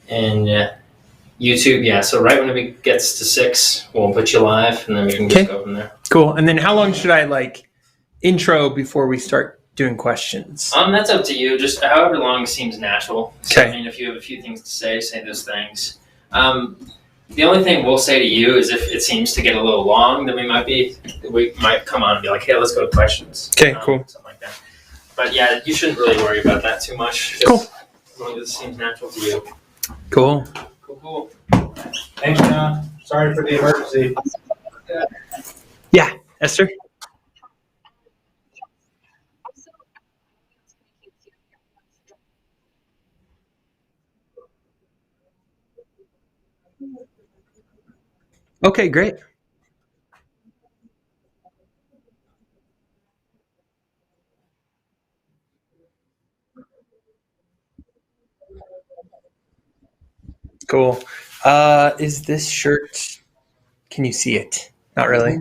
And YouTube, yeah. So right when it gets to 6, we'll put you live, and then we can just go from there. Cool. And then how long should I intro before we start doing questions? That's up to you. Just however long seems natural. So, Okay. I mean, if you have a few things to say those things. The only thing we'll say to you is if it seems to get a little long, then we might come on and be like, hey, let's go to questions. Okay, cool. Something like that. But yeah, you shouldn't really worry about that too much. Cool. As long as it seems natural to you. Cool. Cool. Thanks, John. Sorry for the emergency. Yeah, Esther? Okay, great. Cool. Is this shirt, can you see it? Not really.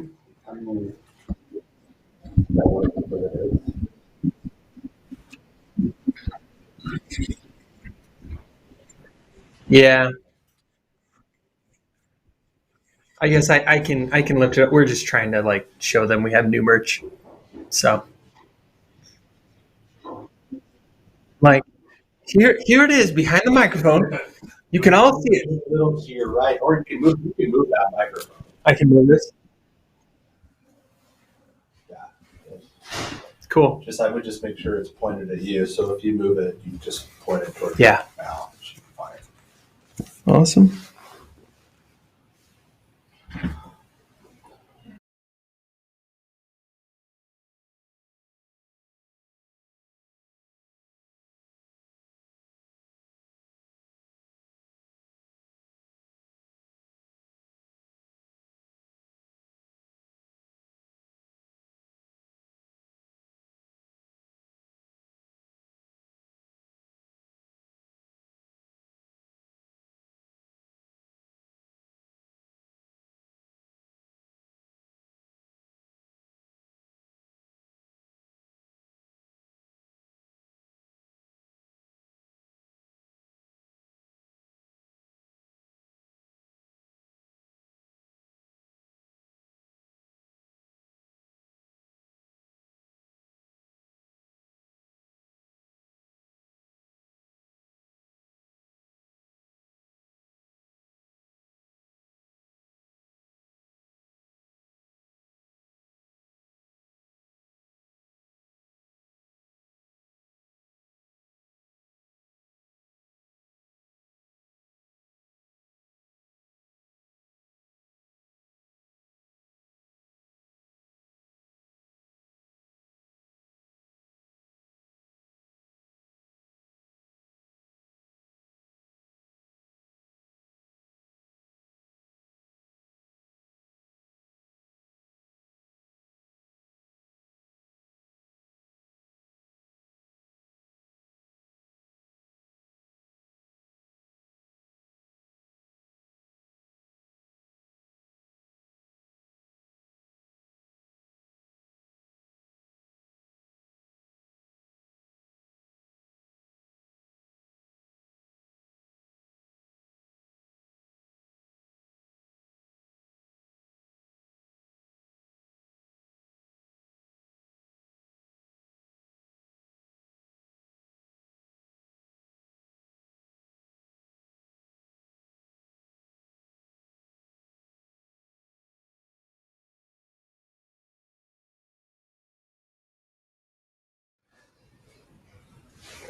Yeah. I guess I can lift it up. We're just trying to show them we have new merch. So here it is behind the microphone. You can all see it. A little to your right, or you can move that microphone. I can move this. Yeah. Cool. I would just make sure it's pointed at you. So if you move it, you just point it towards Yeah. your mouth. It should be fine. Awesome.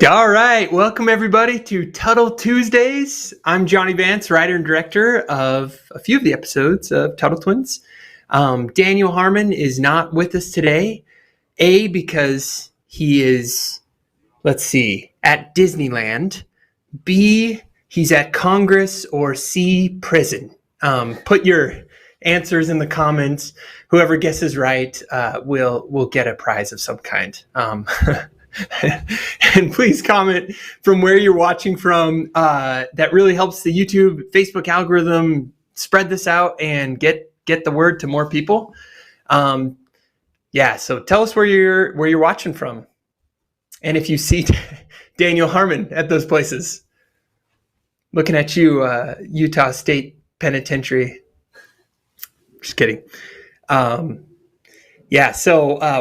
All right. Welcome, everybody, to Tuttle Tuesdays. I'm Jonny Vance, writer and director of a few of the episodes of Tuttle Twins. Daniel Harmon is not with us today, because he is, at Disneyland. B, he's at Congress, or C, prison. Put your answers in the comments. Whoever guesses right will get a prize of some kind. And please comment from where you're watching from. That really helps the YouTube, Facebook algorithm spread this out and get the word to more people. So tell us where you're watching from, and if you see Daniel Harmon at those places. Looking at you, Utah State Penitentiary. Just kidding. So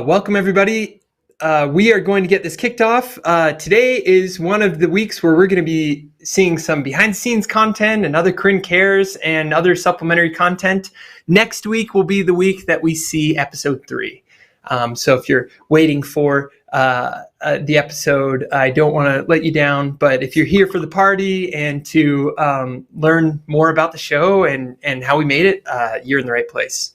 welcome everybody. We are going to get this kicked off. Today is one of the weeks where we're going to be seeing some behind the scenes content and other Corinne Cares and other supplementary content. Next week will be the week that we see episode 3. So if you're waiting for the episode, I don't want to let you down, but if you're here for the party and to learn more about the show and how we made it, you're in the right place.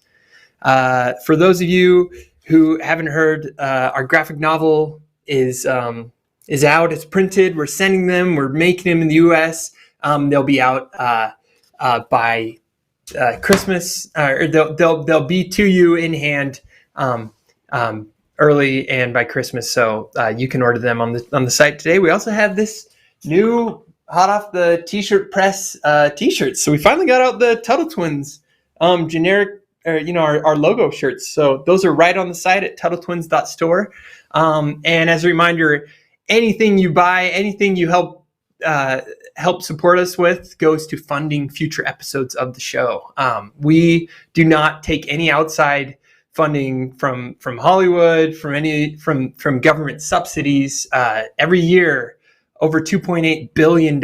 For those of you who haven't heard, our graphic novel is out. It's printed. We're sending them. We're making them in the U.S. They'll be out by Christmas, or they'll be to you in hand early and by Christmas. So you can order them on the site today. We also have this new hot off the t-shirt press t-shirts. So we finally got out the Tuttle Twins generic. Our logo shirts. So those are right on the site at TuttleTwins.store. And as a reminder, anything you buy, anything you help support us with goes to funding future episodes of the show. We do not take any outside funding from Hollywood, from government subsidies. Every year, over $2.8 billion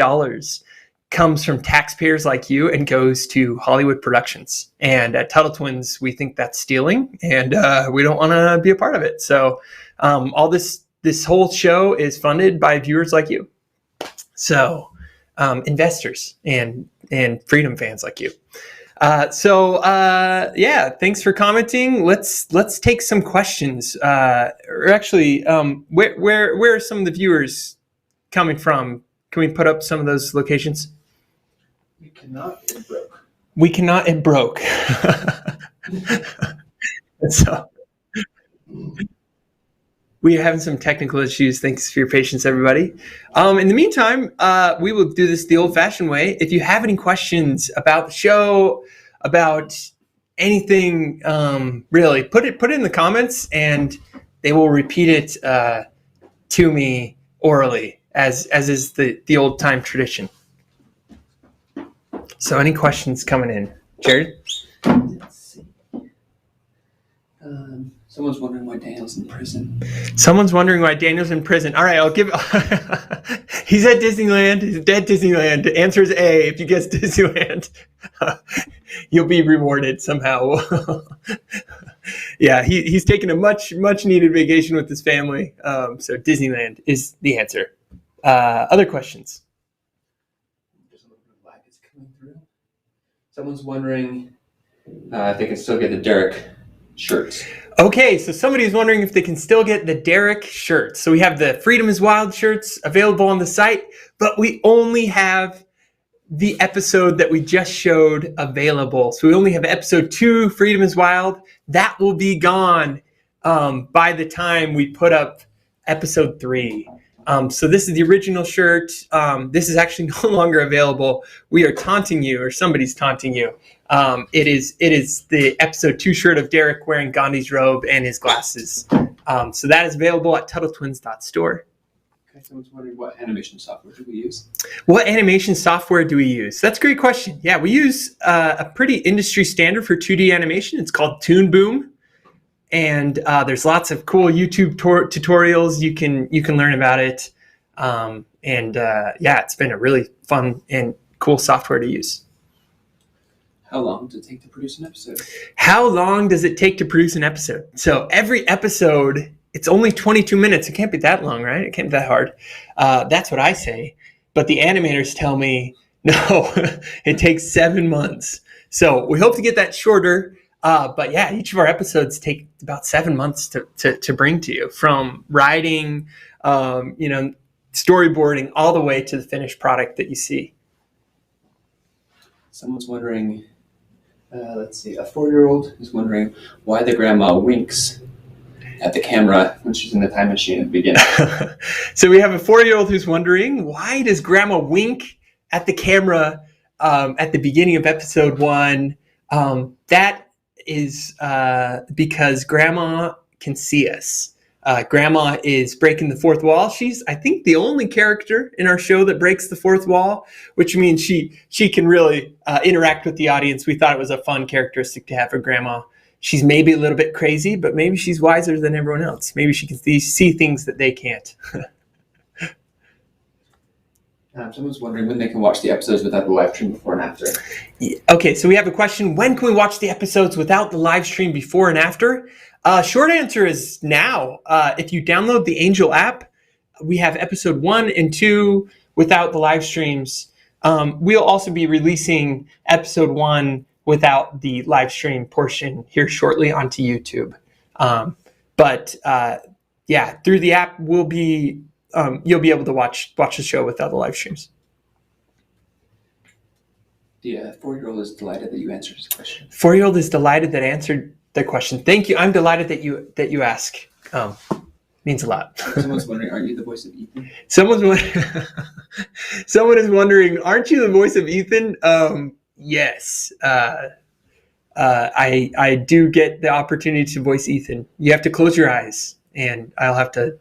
comes from taxpayers like you and goes to Hollywood productions. And at Tuttle Twins, we think that's stealing, and we don't want to be a part of it. So all this whole show is funded by viewers like you. So investors and freedom fans like you. Thanks for commenting. Let's take some questions. Where are some of the viewers coming from? Can we put up some of those locations? We cannot, it broke. We cannot, it broke. So we are having some technical issues. Thanks for your patience, everybody. In the meantime, we will do this the old-fashioned way. If you have any questions about the show, about anything, really, put it in the comments, and they will repeat it to me orally, as is the old-time tradition. So any questions coming in? Jared? Let's see. Someone's wondering why Daniel's in prison. Someone's wondering why Daniel's in prison. All right, I'll give... He's at Disneyland. He's at Disneyland. The answer is A. If you guess Disneyland, you'll be rewarded somehow. Yeah, he's taking a much needed vacation with his family. So Disneyland is the answer. Other questions? There's a little bit of lag that's coming through. Someone's wondering if they can still get the Derek shirts. Okay, so somebody's wondering if they can still get the Derek shirts. So we have the Freedom is Wild shirts available on the site, but we only have the episode that we just showed available. So we only have episode 2, Freedom is Wild. That will be gone by the time we put up episode 3. So this is the original shirt. This is actually no longer available. We are taunting you, or somebody's taunting you. It is the episode 2 shirt of Derek wearing Gandhi's robe and his glasses. So that is available at TuttleTwins.store. Okay, someone's wondering what animation software do we use? What animation software do we use? That's a great question. Yeah, we use a pretty industry standard for 2D animation. It's called Toon Boom. And there's lots of cool YouTube tutorials. You can learn about it. It's been a really fun and cool software to use. How long does it take to produce an episode? How long does it take to produce an episode? So every episode, it's only 22 minutes. It can't be that long, right? It can't be that hard. That's what I say. But the animators tell me, no, it takes 7 months. So we hope to get that shorter. But yeah, each of our episodes take about 7 months to bring to you, from writing, storyboarding, all the way to the finished product that you see. Someone's wondering, a 4-year-old is wondering why the grandma winks at the camera when she's in the time machine at the beginning. So we have a 4-year-old who's wondering, why does grandma wink at the camera at the beginning of episode 1? That is because grandma can see us. Grandma is breaking the fourth wall. She's, I think, the only character in our show that breaks the fourth wall, which means she can really interact with the audience. We thought it was a fun characteristic to have for Grandma. She's maybe a little bit crazy, but maybe she's wiser than everyone else. Maybe she can see things that they can't. Someone's wondering when they can watch the episodes without the live stream before and after. Okay, so we have a question. When can we watch the episodes without the live stream before and after? Short answer is now. If you download the Angel app, we have episode 1 and 2 without the live streams. We'll also be releasing episode 1 without the live stream portion here shortly onto YouTube. Yeah, through the app, you'll be able to watch the show without the live streams. The 4-year-old is delighted that you answered his question. 4-year-old is delighted that I answered the question. Thank you. I'm delighted that you ask. Means a lot. Someone's wondering, aren't you the voice of Ethan? Someone is wondering, aren't you the voice of Ethan? Yes. I do get the opportunity to voice Ethan. You have to close your eyes, and I'll have to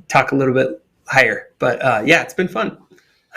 talk a little bit higher. But yeah, it's been fun.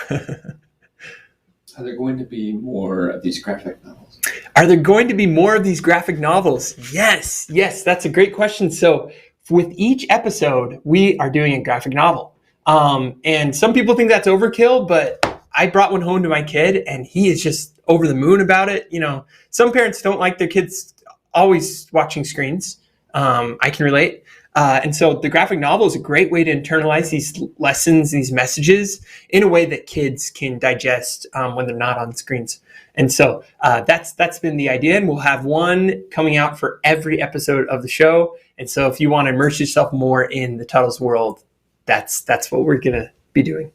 Are there going to be more of these graphic novels? Are there going to be more of these graphic novels? Yes, that's a great question. So with each episode, we are doing a graphic novel. And some people think that's overkill, but I brought one home to my kid, and he is just over the moon about it. You know, some parents don't like their kids always watching screens. I can relate. And so the graphic novel is a great way to internalize these lessons, these messages in a way that kids can digest when they're not on screens. And so that's been the idea. And we'll have one coming out for every episode of the show. And so if you want to immerse yourself more in the Tuttle's world, that's what we're going to be doing.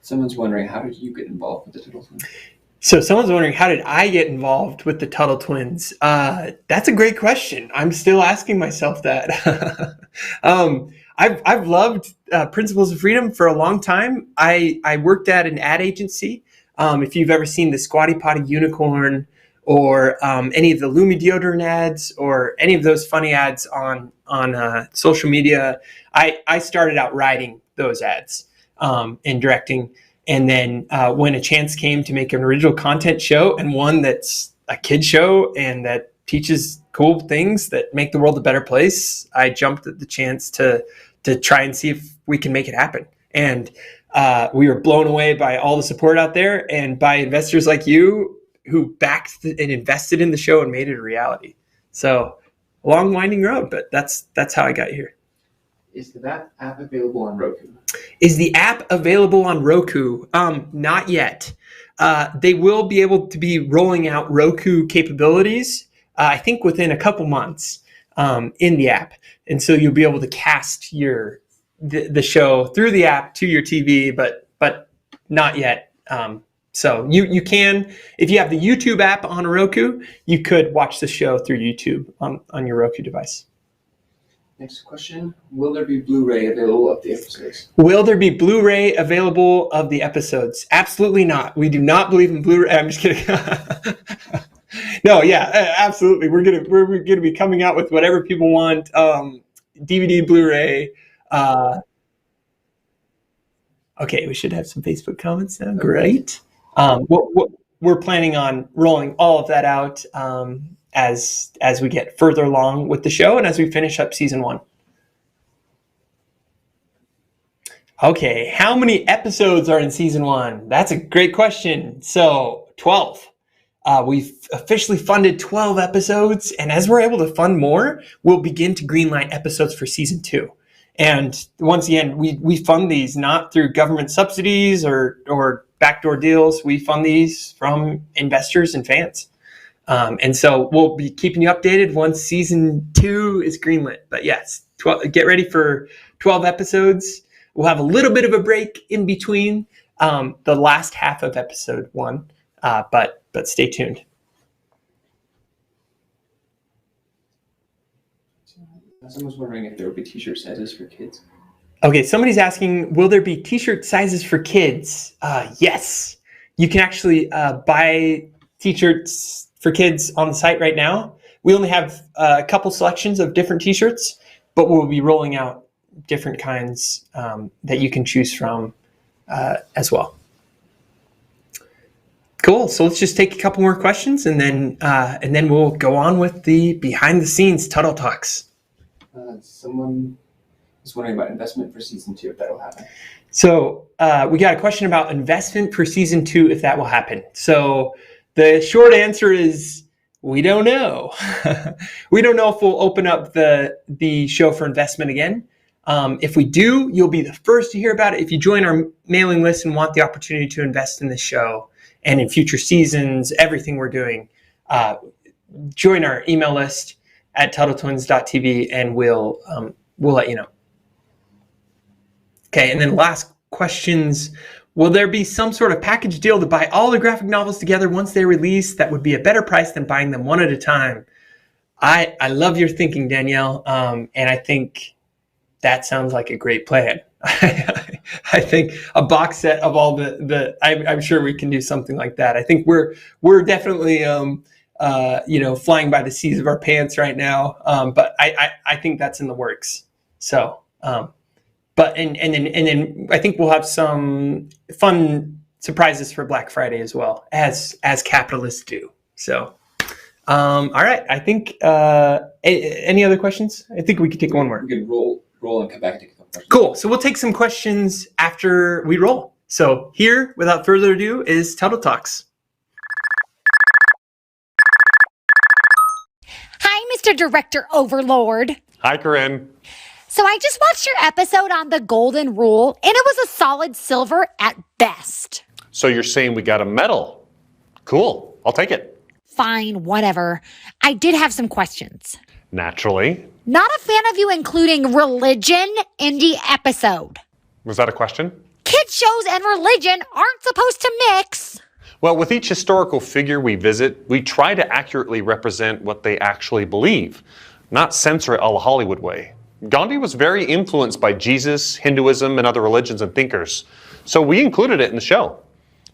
Someone's wondering, how did you get involved with the Tuttle Twins? So someone's wondering, how did I get involved with the Tuttle Twins? That's a great question. I'm still asking myself that. I've loved Principles of Freedom for a long time. I worked at an ad agency. If you've ever seen the Squatty Potty Unicorn or any of the Lumi deodorant ads or any of those funny ads on social media, I started out writing those ads and directing. And then when a chance came to make an original content show and one that's a kid show and that teaches cool things that make the world a better place, I jumped at the chance to try and see if we can make it happen. And we were blown away by all the support out there and by investors like you who backed and invested in the show and made it a reality. So a long winding road, but that's how I got here. Is that app available on Roku? Is the app available on Roku? Not yet. They will be able to be rolling out Roku capabilities, I think within a couple months in the app. And so you'll be able to cast the show through the app to your TV, but not yet. So you can, if you have the YouTube app on Roku, you could watch the show through YouTube on your Roku device. Next question, will there be Blu-ray available of the episodes? Will there be Blu-ray available of the episodes? Absolutely not. We do not believe in Blu-ray. I'm just kidding. No, yeah, absolutely. We're gonna be coming out with whatever people want. DVD, Blu-ray. Okay, we should have some Facebook comments now. Great. We're planning on rolling all of that out as we get further along with the show and as we finish up season 1. Okay, how many episodes are in season 1? That's a great question. So 12. We've officially funded 12 episodes, and as we're able to fund more, we'll begin to greenlight episodes for season 2. And once again, we fund these not through government subsidies or backdoor deals. We fund these from investors and fans. And so we'll be keeping you updated once season 2 is greenlit. But yes, get ready for 12 episodes. We'll have a little bit of a break in between the last half of episode 1, but stay tuned. Someone's wondering if there will be t-shirt sizes for kids. Okay, somebody's asking, will there be t-shirt sizes for kids? Yes. You can actually buy t-shirts for kids on the site right now. We only have a couple selections of different t-shirts, but we'll be rolling out different kinds that you can choose from as well. Cool. So let's just take a couple more questions, and then we'll go on with the behind the scenes Tuttle Talks. Someone is wondering about investment for season 2, if that will happen. So we got a question about investment for season 2, if that will happen. So the short answer is we don't know. We don't know if we'll open up the show for investment again. If we do, you'll be the first to hear about it. If you join our mailing list and want the opportunity to invest in the show and in future seasons, everything we're doing, join our email list at TuttleTwins.tv, and we'll let you know. Okay, and then last questions. Will there be some sort of package deal to buy all the graphic novels together once they release that would be a better price than buying them one at a time? I love your thinking, Danielle, and I think that sounds like a great plan. I think a box set of all I'm sure we can do something like that. I think we're definitely flying by the seats of our pants right now, but I think that's in the works. So. But and then I think we'll have some fun surprises for Black Friday as well, as capitalists do. So, all right. I think any other questions? I think we could take one more. We can roll and come back and take a couple questions. Cool. So we'll take some questions after we roll. So here, without further ado, is Tuttle Talks. Hi, Mr. Director Overlord. Hi, Corinne. So I just watched your episode on the Golden Rule, and it was a solid silver at best. So you're saying we got a medal? Cool. I'll take it. Fine, whatever. I did have some questions. Naturally. Not a fan of you including religion in the episode. Was that a question? Kids shows and religion aren't supposed to mix. Well, with each historical figure we visit, we try to accurately represent what they actually believe, not censor it a la Hollywood way. Gandhi was very influenced by Jesus, Hinduism, and other religions and thinkers, so we included it in the show.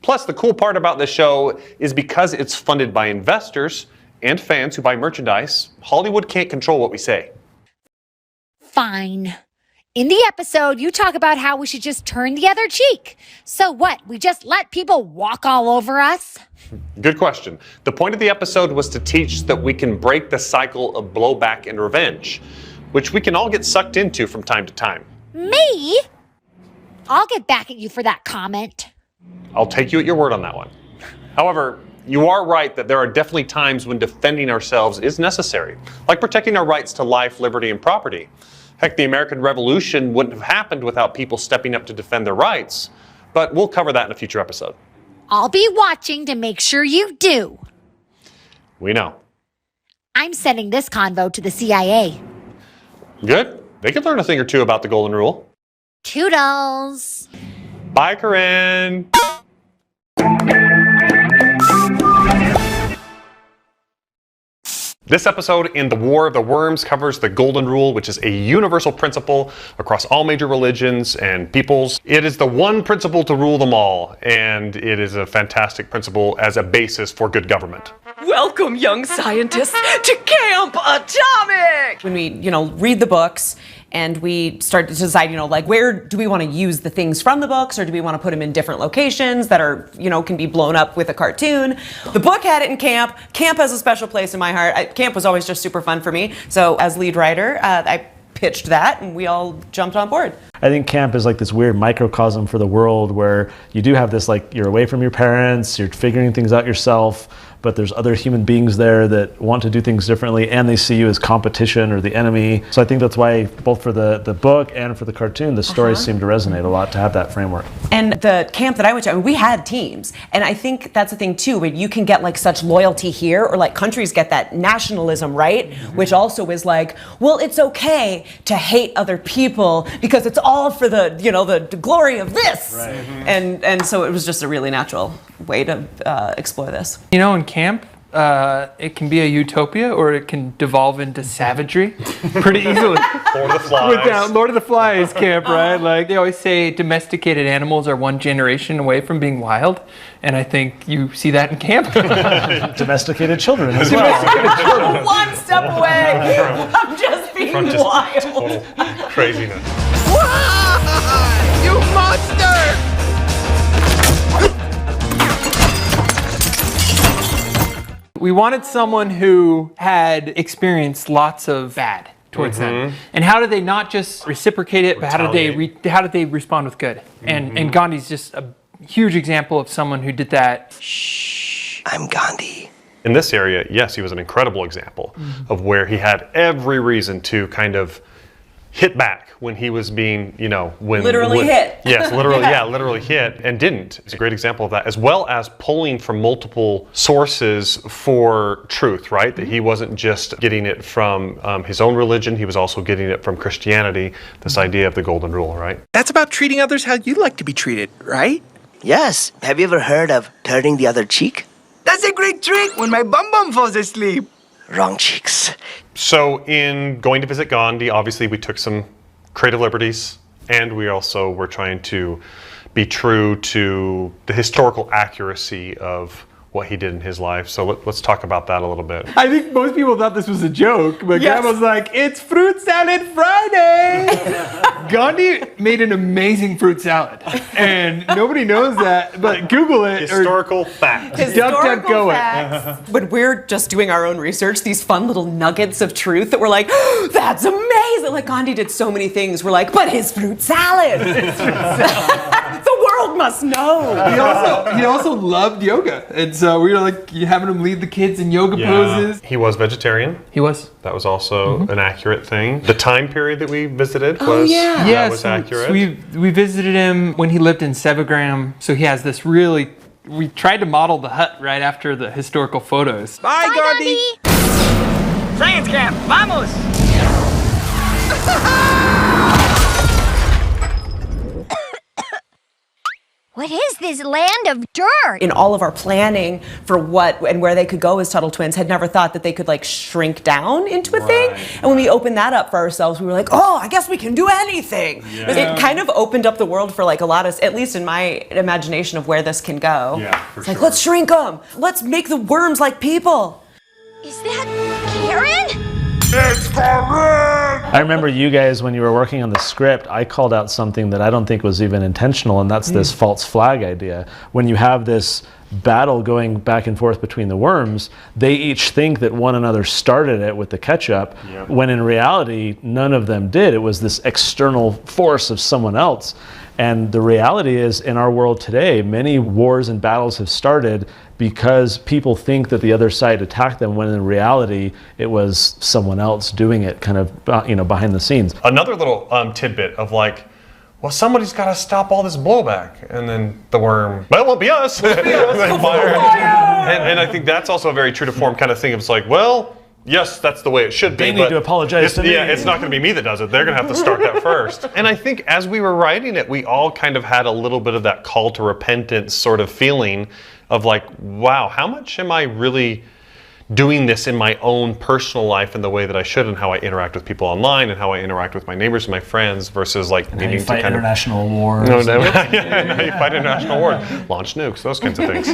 Plus, the cool part about this show is because it's funded by investors and fans who buy merchandise, Hollywood can't control what we say. Fine. In the episode, you talk about how we should just turn the other cheek. So what, we just let people walk all over us? Good question. The point of the episode was to teach that we can break the cycle of blowback and revenge, which we can all get sucked into from time to time. Me? I'll get back at you for that comment. I'll take you at your word on that one. However, you are right that there are definitely times when defending ourselves is necessary, like protecting our rights to life, liberty, and property. Heck, the American Revolution wouldn't have happened without people stepping up to defend their rights, but we'll cover that in a future episode. I'll be watching to make sure you do. We know. I'm sending this convo to the CIA. Good. They could learn a thing or two about the Golden Rule. Toodles. Bye, Corinne. This episode in The War of the Worms covers the Golden Rule, which is a universal principle across all major religions and peoples. It is the one principle to rule them all, and it is a fantastic principle as a basis for good government. Welcome, young scientists, to Camp Atomic! When we, read the books and we start to decide, where do we want to use the things from the books, or do we want to put them in different locations that are, can be blown up with a cartoon? The book had it in camp. Camp has a special place in my heart. Camp was always just super fun for me. So as lead writer, I pitched that and we all jumped on board. I think camp is like this weird microcosm for the world where you do have this, you're away from your parents, you're figuring things out yourself, but there's other human beings there that want to do things differently, and they see you as competition or the enemy. So I think that's why both for the book and for the cartoon, the stories seem to resonate a lot to have that framework. And the camp that I went to, we had teams. And I think that's the thing too, when you can get such loyalty here, or countries get that nationalism, right? Mm-hmm. Which also is well, it's okay to hate other people because it's all for the, the glory of this. Right. Mm-hmm. And so it was just a really natural way to explore this. In camp, it can be a utopia or it can devolve into savagery pretty easily. Lord of the Flies. Lord of the Flies camp, right? They always say domesticated animals are one generation away from being wild, and I think you see that in camp. Domesticated children as well. One step away from just being front just total craziness. You monster! We wanted someone who had experienced lots of bad towards them. And how did they not just reciprocate it, but how did they respond with good? And Gandhi's just a huge example of someone who did that. Shh, I'm Gandhi. In this area, yes, he was an incredible example of where he had every reason to kind of hit back when he was being, Literally hit. Yes, literally hit and didn't. It's a great example of that, as well as pulling from multiple sources for truth, right? That he wasn't just getting it from his own religion, he was also getting it from Christianity, this idea of the golden rule, right? That's about treating others how you'd like to be treated, right? Yes. Have you ever heard of turning the other cheek? That's a great trick when my bum falls asleep. Wrong cheeks. So in going to visit Gandhi, obviously we took some creative liberties, and we also were trying to be true to the historical accuracy of what he did in his life. So let's talk about that a little bit. I think most people thought this was a joke, but Grandma's like, it's Fruit Salad Friday! Gandhi made an amazing fruit salad, and nobody knows that, but Google it. Historical fact. Historical facts. When we're just doing our own research, these fun little nuggets of truth that we're like, oh, that's amazing! Like Gandhi did so many things. We're like, but his fruit salad! The world must know! He also loved yoga, and so we were like having him lead the kids in yoga poses. He was vegetarian. He was. That was also an accurate thing. The time period that we visited was accurate. So we visited him when he lived in Sevagram. So he has this we tried to model the hut right after the historical photos. Bye, Gandhi! Science camp, vamos! What is this land of dirt? In all of our planning for what and where they could go as Tuttle twins, had never thought that they could like shrink down into a thing. And when we opened that up for ourselves, we were like, oh, I guess we can do anything. It kind of opened up the world for like a lot of, at least in my imagination of where this can go. It's like, let's shrink them. Let's make the worms like people. Is that Karen? I remember you guys, when you were working on the script, I called out something that I don't think was even intentional, and that's this false flag idea. When you have this battle going back and forth between the worms, they each think that one another started it with the ketchup, when in reality, none of them did. It was this external force of someone else. And the reality is, in our world today, many wars and battles have started because people think that the other side attacked them, when in reality it was someone else doing it, kind of behind the scenes. Another little tidbit of like, well, somebody's got to stop all this blowback, and then the worm, well, it won't be us. And I think that's also a very true to form kind of thing. It's like, well, yes, that's the way it should be. They need to apologize to me. Yeah, it's not going to be me that does it. They're going to have to start that first. And I think as we were writing it, we all kind of had a little bit of that call to repentance sort of feeling of like, wow, how much am I really doing this in my own personal life in the way that I should, and how I interact with people online, and how I interact with my neighbors and my friends, versus like needing to kind international wars. No, now you fight international wars, launch nukes, those kinds of things.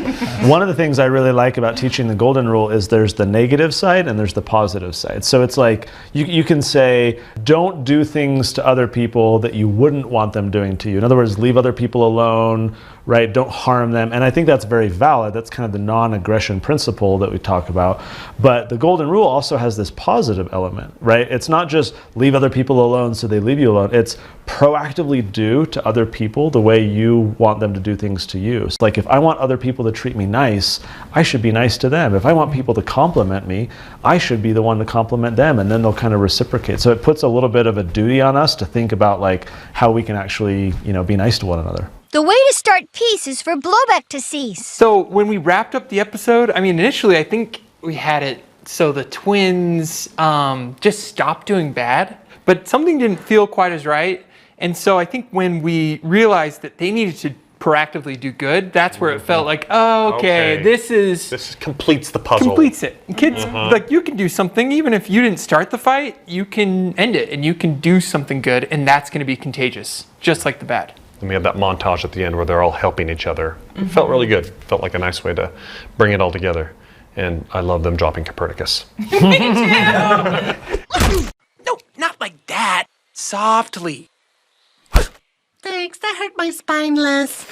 One of the things I really like about teaching the golden rule is there's the negative side and there's the positive side. So it's like you can say, don't do things to other people that you wouldn't want them doing to you. In other words, leave other people alone, right? Don't harm them. And I think that's very valid. That's kind of the non-aggression principle that we talk about. But the golden rule also has this positive element, right? It's not just leave other people alone so they leave you alone. It's proactively do to other people the way you want them to do things to you. So like if I want other people to treat me nice, I should be nice to them. If I want people to compliment me, I should be the one to compliment them, and then they'll kind of reciprocate. So it puts a little bit of a duty on us to think about like how we can actually, be nice to one another. The way to start peace is for blowback to cease. So when we wrapped up the episode, initially I think we had it so the twins just stopped doing bad, but something didn't feel quite as right. And so I think when we realized that they needed to proactively do good, that's where it felt like, oh, okay. This completes the puzzle. Completes it. Kids, like you can do something, even if you didn't start the fight, you can end it and you can do something good, and that's going to be contagious, just like the bad. And we had that montage at the end where they're all helping each other. It felt really good. Felt like a nice way to bring it all together. And I love them dropping Copernicus. No, not Softly. Thanks, that hurt my spine less.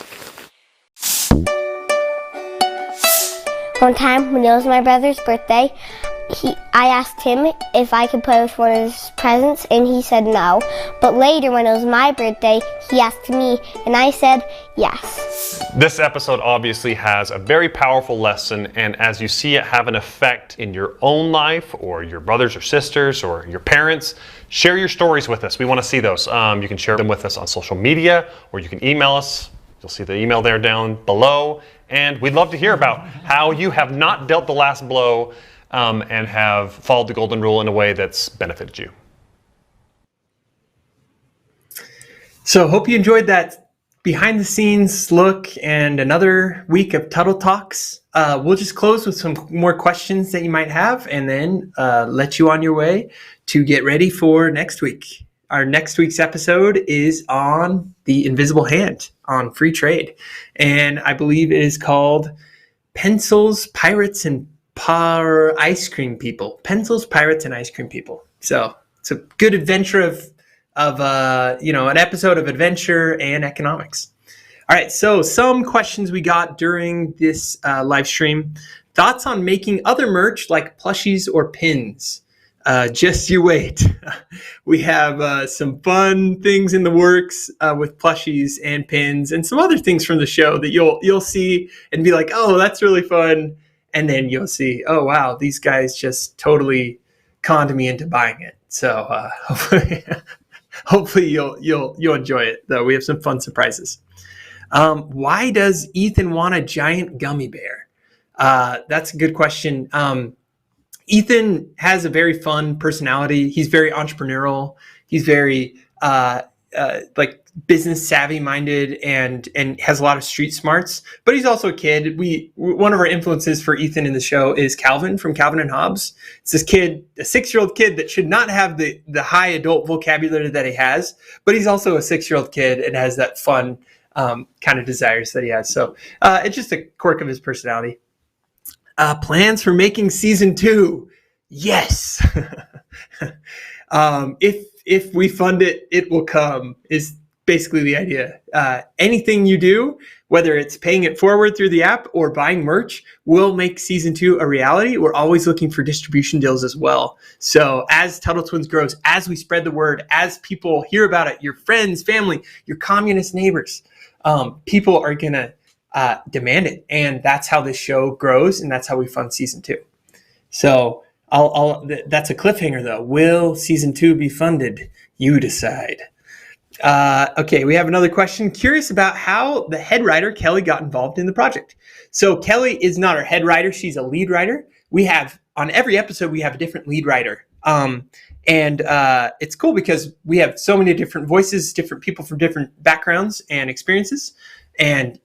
One time when it was my brother's birthday, I asked him if I could play with one of his presents, and he said no. But later, when it was my birthday, he asked me, and I said yes. This episode obviously has a very powerful lesson, and as you see it have an effect in your own life, or your brothers or sisters, or your parents, share your stories with us. We want to see those. You can share them with us on social media, or you can email us. You'll see the email there down below. And we'd love to hear about how you have not dealt the last blow and have followed the golden rule in a way that's benefited you. So hope you enjoyed that behind the scenes look and another week of Tuttle Talks. We'll just close with some more questions that you might have and then let you on your way to get ready for next week. Our next week's episode is on the invisible hand on free trade. And I believe it is called Pencils, Pirates, and Ice Cream People. Pencils, Pirates, and Ice Cream People. So it's a good adventure of an episode of adventure and economics. All right, so some questions we got during this live stream. Thoughts on making other merch like plushies or pins? Just you wait. We have some fun things in the works with plushies and pins and some other things from the show that you'll see and be like, oh, that's really fun. And then you'll see, oh, wow, these guys just totally conned me into buying it. So hopefully you'll enjoy it, though. We have some fun surprises. Why does Ethan want a giant gummy bear? That's a good question. Ethan has a very fun personality. He's very entrepreneurial. He's very business savvy minded and has a lot of street smarts. But he's also a kid. One of our influences for Ethan in the show is Calvin from Calvin and Hobbes. It's this kid, a 6-year-old kid that should not have the high adult vocabulary that he has, but he's also a 6-year-old kid and has that fun kind of desires that he has. So it's just a quirk of his personality. Plans for making season 2. Yes. If we fund it, it will come is basically the idea. Anything you do, whether it's paying it forward through the app or buying merch, will make season 2 a reality. We're always looking for distribution deals as well. So as Tuttle Twins grows, as we spread the word, as people hear about it, your friends, family, your communist neighbors, people are going to demand it. And that's how this show grows. And that's how we fund season 2. So that's a cliffhanger though. Will season 2 be funded? You decide. Okay, we have another question. Curious about how the head writer, Kelly, got involved in the project. So Kelly is not our head writer. She's a lead writer. We have, on every episode, we have a different lead writer. And it's cool because we have so many different voices, different people from different backgrounds and experiences. And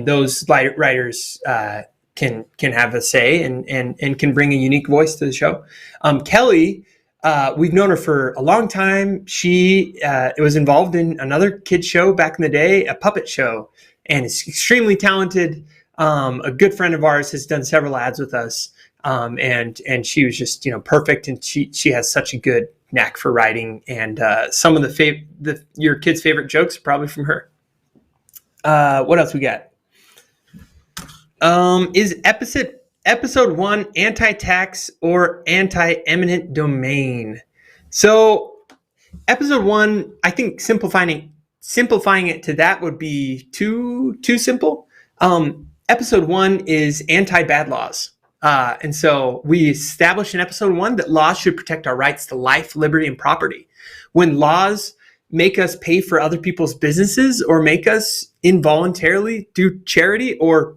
those writers can have a say and can bring a unique voice to the show. Kelly, we've known her for a long time. She was involved in another kid show back in the day, a puppet show, and is extremely talented. A good friend of ours has done several ads with us, and she was just perfect. And she has such a good knack for writing, and some of your kids' favorite jokes are probably from her. What else we got? Is episode 1 anti-tax or anti-eminent domain? So episode 1, I think simplifying it to that would be too simple. Episode 1 is anti-bad laws. And so we established in episode 1 that laws should protect our rights to life, liberty, and property. When laws make us pay for other people's businesses or make us involuntarily do charity, or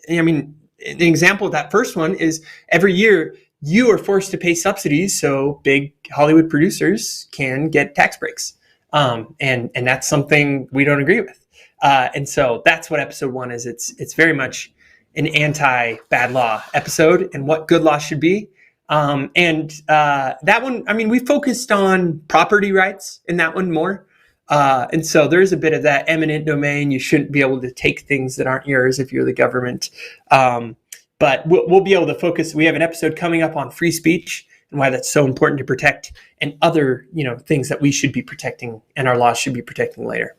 an example of that first one is every year you are forced to pay subsidies so big Hollywood producers can get tax breaks. And that's something we don't agree with. And so that's what episode 1 is. It's very much an anti-bad law episode and what good law should be. That one, we focused on property rights in that one more. And so there's a bit of that eminent domain. You shouldn't be able to take things that aren't yours if you're the government. But we'll be able to focus. We have an episode coming up on free speech and why that's so important to protect, and other, things that we should be protecting and our laws should be protecting later.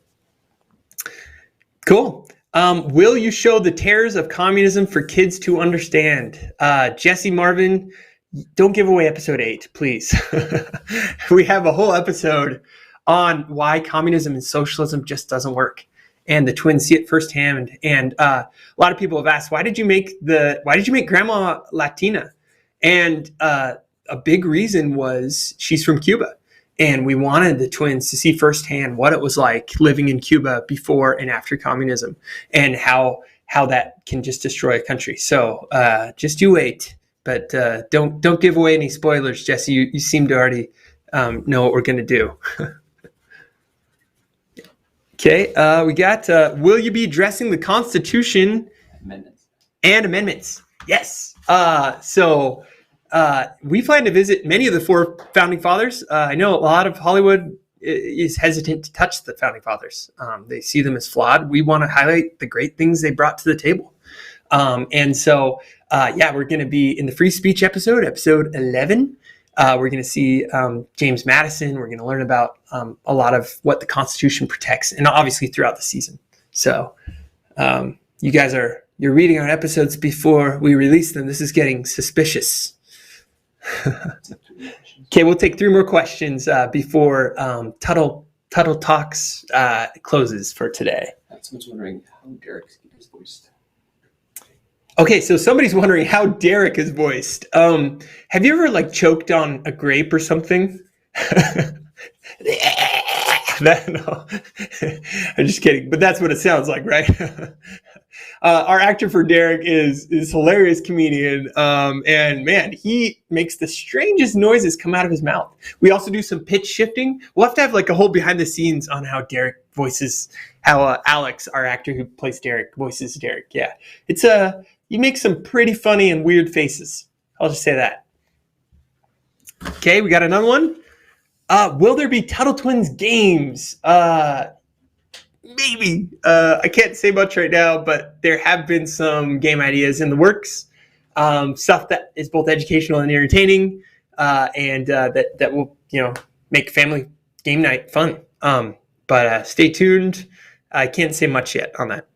Cool. Will you show the terrors of communism for kids to understand? Jesse Marvin, don't give away episode 8, please. We have a whole episode on why communism and socialism just doesn't work. And the twins see it firsthand. And a lot of people have asked, why did you make Grandma Latina? And a big reason was she's from Cuba. And we wanted the twins to see firsthand what it was like living in Cuba before and after communism, and how that can just destroy a country. So just you wait, but don't give away any spoilers, Jesse. You seem to already know what we're going to do. Okay, we got, will you be addressing the Constitution and amendments? Yes. So we plan to visit many of the 4 founding fathers. I know a lot of Hollywood is hesitant to touch the founding fathers. They see them as flawed. We want to highlight the great things they brought to the table. And so, we're going to be in the free speech episode 11. We're going to see James Madison. We're going to learn about a lot of what the Constitution protects, and obviously throughout the season. So you guys you're reading our episodes before we release them. This is getting suspicious. Okay, we'll take 3 more questions before Tuttle Talks closes for today. Someone's wondering how Derek is voiced. Okay, so somebody's wondering how Derek is voiced. Have you ever choked on a grape or something? No, I'm just kidding. But that's what it sounds like, right? Our actor for Derek is hilarious comedian, and man, he makes the strangest noises come out of his mouth. We also do some pitch shifting. We'll have to have a whole behind the scenes on how Derek voices, how Alex, our actor who plays Derek, voices Derek. Yeah, it's you make some pretty funny and weird faces. I'll just say that. Okay, we got another one. Will there be Tuttle Twins games? Maybe. I can't say much right now, but there have been some game ideas in the works. Stuff that is both educational and entertaining, and that will make family game night fun. But stay tuned. I can't say much yet on that.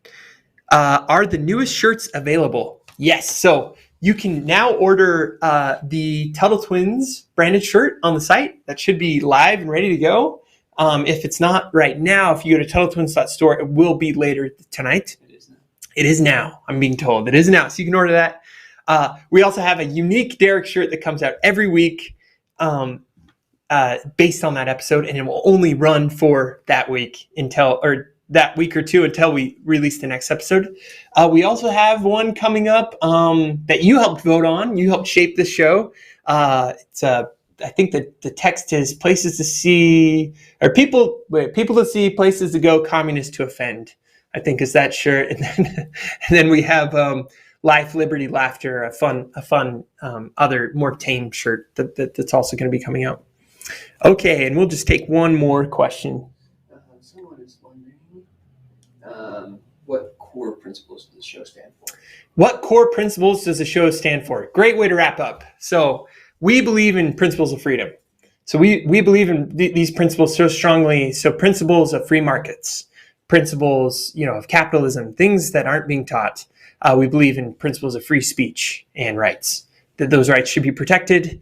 Are the newest shirts available? Yes. So you can now order the Tuttle Twins branded shirt on the site. That should be live and ready to go. If it's not right now, if you go to TuttleTwins.store, it will be later tonight. It is now. I'm being told. It is now. So you can order that. We also have a unique Derek shirt that comes out every week based on that episode, and it will only run for that week that week or two until we release the next episode. We also have one coming up that you helped vote on. You helped shape the show. I think that the text is places to see, or people to see, places to go, communists to offend, I think is that shirt. And then we have Life, Liberty, Laughter, a fun other more tame shirt that's also going to be coming out. Okay, and we'll just take one more question. Someone is wondering what core principles does the show stand for? What core principles does the show stand for? Great way to wrap up. So we believe in principles of freedom. So we believe in these principles so strongly. So principles of free markets, principles, of capitalism, things that aren't being taught. We believe in principles of free speech and rights, that those rights should be protected.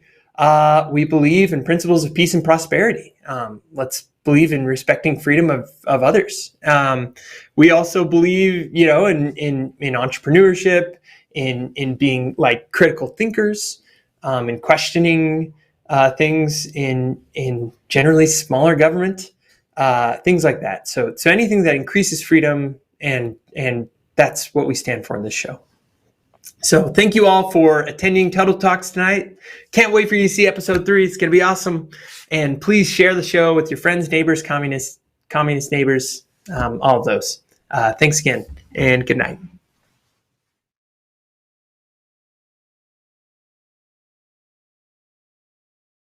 We believe in principles of peace and prosperity. Let's believe in respecting freedom of others. We also believe, in entrepreneurship, in being critical thinkers, in questioning things, in generally smaller government, things like that. So anything that increases freedom, and that's what we stand for in this show. So thank you all for attending Tuttle Talks tonight. Can't wait for you to see episode 3. It's going to be awesome. And please share the show with your friends, neighbors, communist neighbors, all of those. Thanks again, and good night.